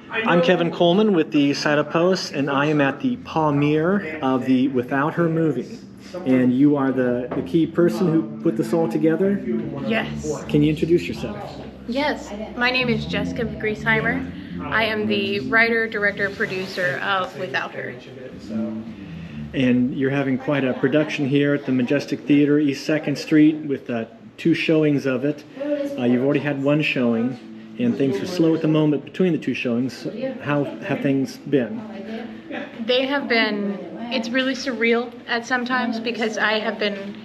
I'm Kevin Coleman with the Side of Post, and I am at the premiere of the Without Her movie. And you are the key person who put this all together? Yes. Can you introduce yourself? Yes. My name is Jessica Griesheimer. I am the writer, director, producer of Without Her. And you're having quite a production here at the Majestic Theatre, East 2nd Street, with 2 showings of it. You've already had 1 showing, and things are slow at the moment between the 2 showings. How have things been? They have been, it's really surreal at sometimes, because I've been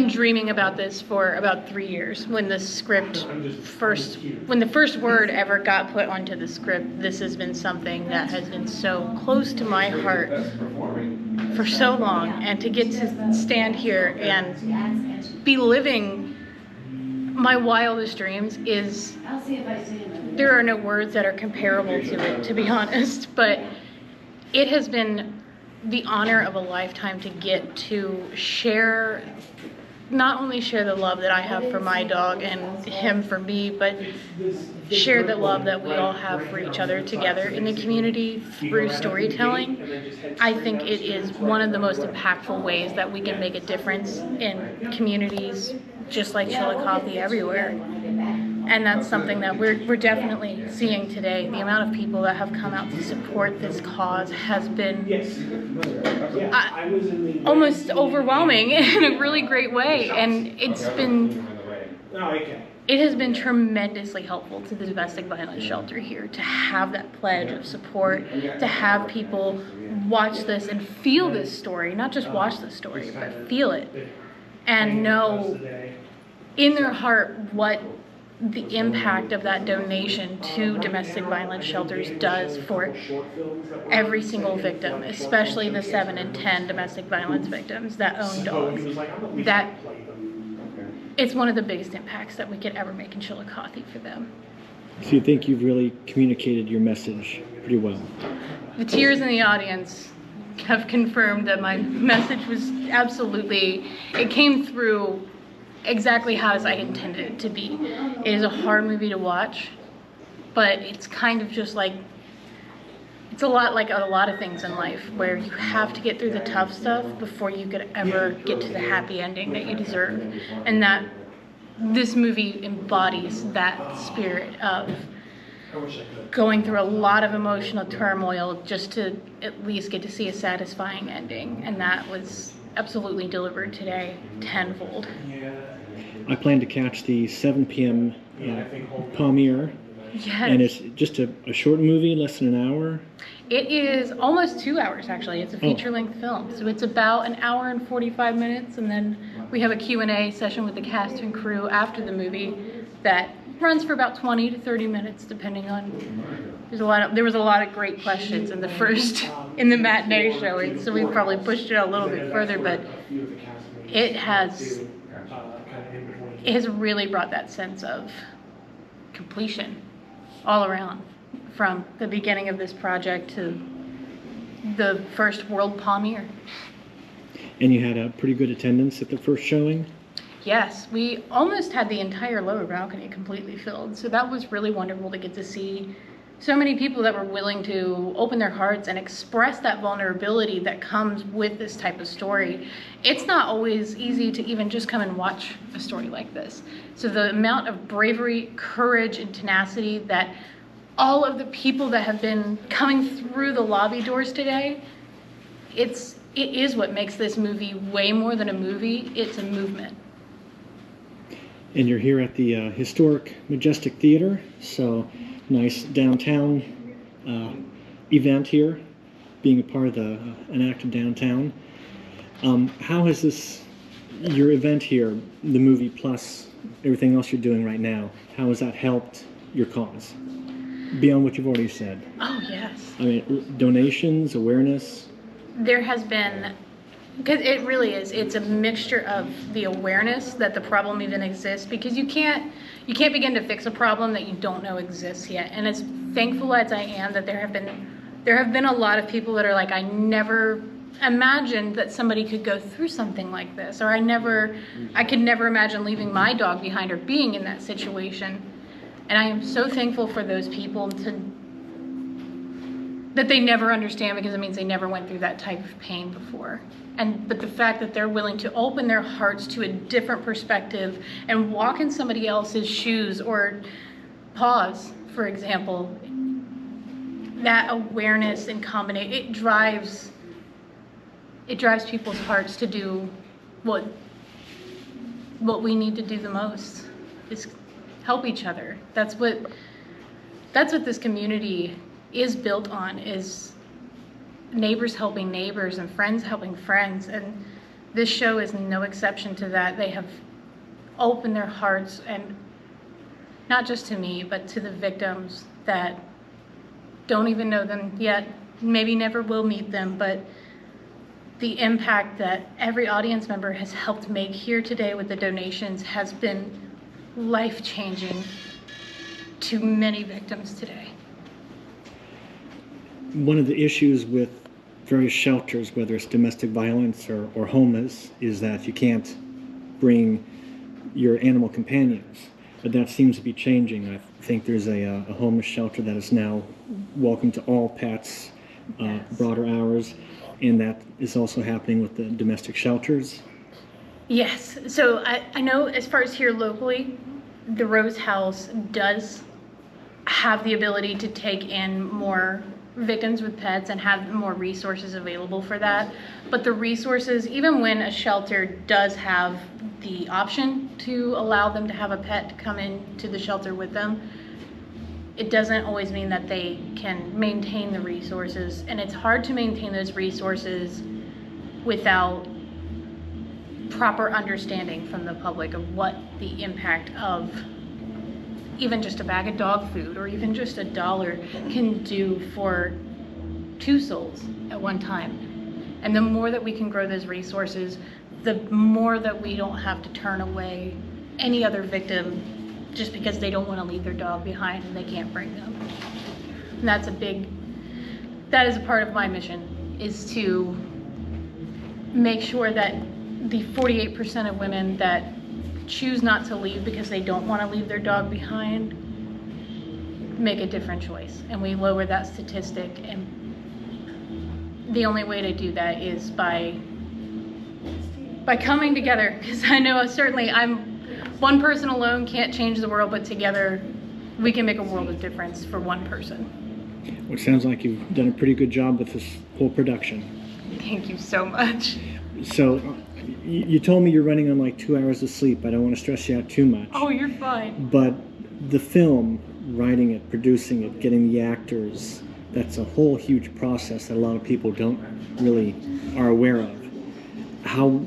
dreaming about this for about 3 years. When the first word ever got put onto the script, this has been something that has been so close to my heart for so long, and to get to stand here and be living my wildest dreams is, there are no words that are comparable to it, to be honest, but it has been the honor of a lifetime to get to share, not only share the love that I have for my dog and him for me, but share the love that we all have for each other together in the community through storytelling. I think it is one of the most impactful ways that we can make a difference in communities just like Chillicothe everywhere. And that's something that we're definitely seeing today. The amount of people that have come out to support this cause has been almost overwhelming in a really great way. And it has been tremendously helpful to the domestic violence shelter here to have that pledge of support, to have people watch this and feel this story, not just watch the story, but feel it and know in their heart what the impact of that donation to domestic violence shelters does for every single victim, especially the 7 and 10 domestic violence victims that own dogs. That it's one of the biggest impacts that we could ever make in Chillicothe for them. So you think you've really communicated your message pretty well? The tears in the audience have confirmed that my message was absolutely, it came through exactly how as I intended it to be. It is a hard movie to watch, but it's kind of just like, it's a lot like a lot of things in life where you have to get through the tough stuff before you could ever get to the happy ending that you deserve. And that this movie embodies that spirit of going through a lot of emotional turmoil just to at least get to see a satisfying ending. And that was absolutely delivered today tenfold. I plan to catch the 7 p.m. premiere. Yes. And it's just a short movie, less than an hour? It is almost 2 hours, actually. It's a feature-length film. So it's about an hour and 45 minutes, and then we have a Q&A session with the cast and crew after the movie that runs for about 20 to 30 minutes, depending on... There was a lot of great questions in the matinee showing, so we probably pushed it a little bit further, but it has really brought that sense of completion all around, from the beginning of this project to the first world premiere. And you had a pretty good attendance at the first showing? Yes, we almost had the entire lower balcony completely filled, so that was really wonderful to get to see so many people that were willing to open their hearts and express that vulnerability that comes with this type of story. It's not always easy to even just come and watch a story like this. So the amount of bravery, courage, and tenacity that all of the people that have been coming through the lobby doors today, it is what makes this movie way more than a movie. It's a movement. And you're here at the historic Majestic Theatre, so nice downtown event here, being a part of an active downtown. How has your event here, the movie plus everything else you're doing right now, how has that helped your cause? Beyond what you've already said. Oh, yes. I mean, donations, awareness. There has been, because it really is, it's a mixture of the awareness that the problem even exists, because you can't begin to fix a problem that you don't know exists yet. And as thankful as I am that there have been a lot of people that are like, I never imagined that somebody could go through something like this, or I could never imagine leaving my dog behind or being in that situation. And I am so thankful for those people to that they never understand, because it means they never went through that type of pain before. But the fact that they're willing to open their hearts to a different perspective and walk in somebody else's shoes, or pause, for example, that awareness and combination, it drives people's hearts to do what we need to do the most, is help each other. That's what this community is built on, is neighbors helping neighbors and friends helping friends. And this show is no exception to that. They have opened their hearts, and not just to me, but to the victims that don't even know them yet, maybe never will meet them, but the impact that every audience member has helped make here today with the donations has been life-changing to many victims today. One of the issues with various shelters, whether it's domestic violence or homeless, is that you can't bring your animal companions. But that seems to be changing. I think there's a homeless shelter that is now welcome to all pets, Yes. broader hours, and that is also happening with the domestic shelters. Yes, so I know as far as here locally, the Rose House does have the ability to take in more victims with pets and have more resources available for that. But the resources, even when a shelter does have the option to allow them to have a pet come into the shelter with them, it doesn't always mean that they can maintain the resources. And it's hard to maintain those resources without proper understanding from the public of what the impact of even just a bag of dog food or even just $1 can do for 2 souls at one time. And the more that we can grow those resources, the more that we don't have to turn away any other victim just because they don't want to leave their dog behind and they can't bring them. And that is a part of my mission, is to make sure that the 48% of women that choose not to leave because they don't want to leave their dog behind make a different choice, and we lower that statistic. And the only way to do that is by coming together, because I know certainly one person alone can't change the world, but together we can make a world of difference for one person. Well, it sounds like you've done a pretty good job with this whole production. Thank you so much. So you told me you're running on like 2 hours of sleep. I don't want to stress you out too much. Oh, you're fine. But the film, writing it, producing it, getting the actors, that's a whole huge process that a lot of people don't really are aware of. How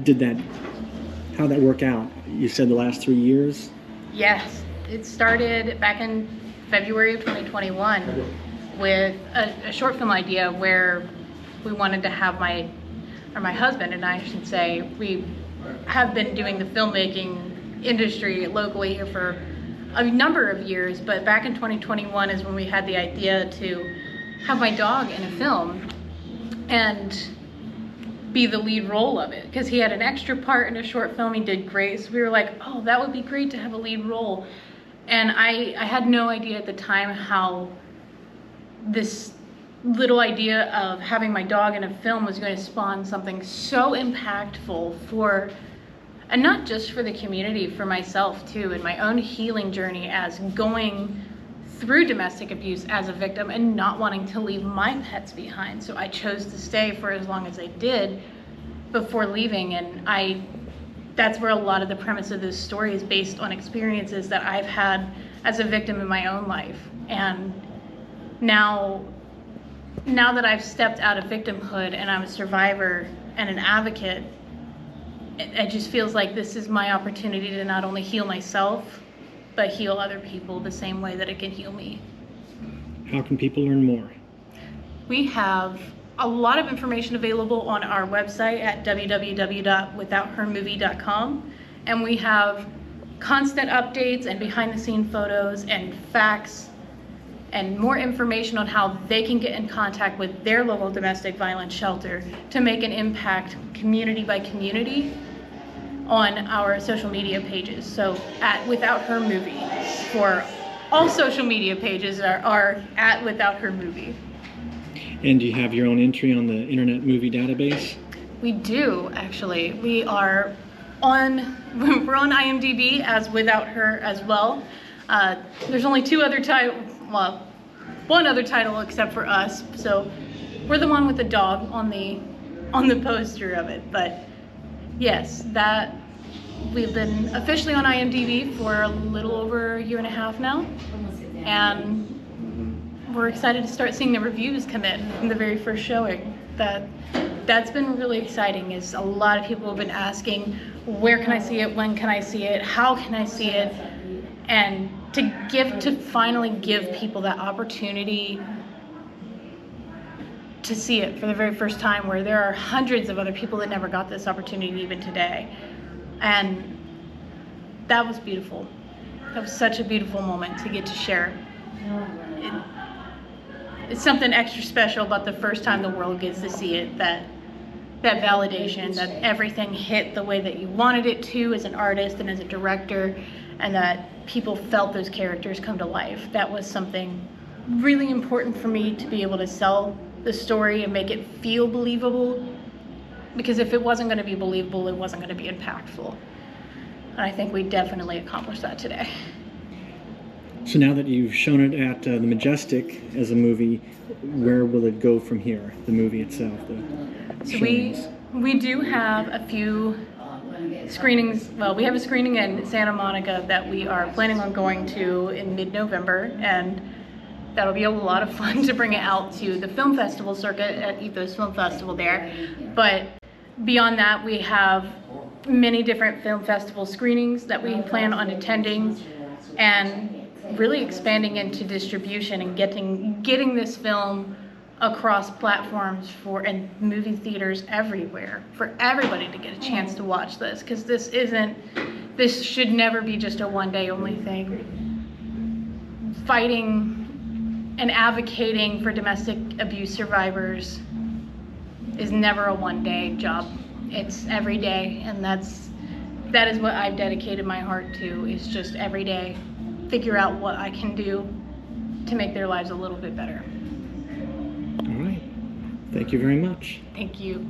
did that work out? You said the last 3 years? Yes, it started back in February of 2021 with a short film idea where we wanted to have my husband and I should say, we have been doing the filmmaking industry locally here for a number of years, but back in 2021 is when we had the idea to have my dog in a film and be the lead role of it, because he had an extra part in a short film. He did great, so we were like, oh, that would be great to have a lead role. And I had no idea at the time how this little idea of having my dog in a film was going to spawn something so impactful for, and not just for the community, for myself too, in my own healing journey as going through domestic abuse as a victim and not wanting to leave my pets behind. So I chose to stay for as long as I did before leaving, and that's where a lot of the premise of this story is based on experiences that I've had as a victim in my own life. And now that I've stepped out of victimhood and I'm a survivor and an advocate, it just feels like this is my opportunity to not only heal myself, but heal other people the same way that it can heal me. How can people learn more? We have a lot of information available on our website at www.withouthermovie.com, and we have constant updates and behind-the-scene photos and facts and more information on how they can get in contact with their local domestic violence shelter to make an impact community by community on our social media pages. So at Without Her Movie, for all social media pages are at Without Her Movie. And do you have your own entry on the Internet Movie Database? We do, actually. We're on IMDb as Without Her as well. There's only two other well, one other title except for us, so we're the one with the dog on the poster of it. But yes, that we've been officially on IMDb for a little over a year and a half now, and we're excited to start seeing the reviews come in from the very first showing. That's been really exciting. Is a lot of people have been asking, where can I see it, when can I see it, how can I see it, and to finally give people that opportunity to see it for the very first time, where there are hundreds of other people that never got this opportunity even today. And that was beautiful. That was such a beautiful moment to get to share. It's something extra special about the first time the world gets to see it, that validation, that everything hit the way that you wanted it to as an artist and as a director, and that people felt those characters come to life. That was something really important for me, to be able to sell the story and make it feel believable, because if it wasn't going to be believable, it wasn't going to be impactful. And I think we definitely accomplished that today. So now that you've shown it at the Majestic as a movie, where will it go from here, the movie itself? So we do have a few screenings. Well, we have a screening in Santa Monica that we are planning on going to in mid-November, and that'll be a lot of fun to bring it out to the film festival circuit at Ethos Film Festival there. But beyond that, we have many different film festival screenings that we plan on attending, and really expanding into distribution and getting this film across platforms and movie theaters everywhere, for everybody to get a chance to watch this, because this should never be just a one-day only thing. Fighting and advocating for domestic abuse survivors is never a one-day job. It's every day, and that is what I've dedicated my heart to, is just every day figure out what I can do to make their lives a little bit better. All right. Thank you very much. Thank you.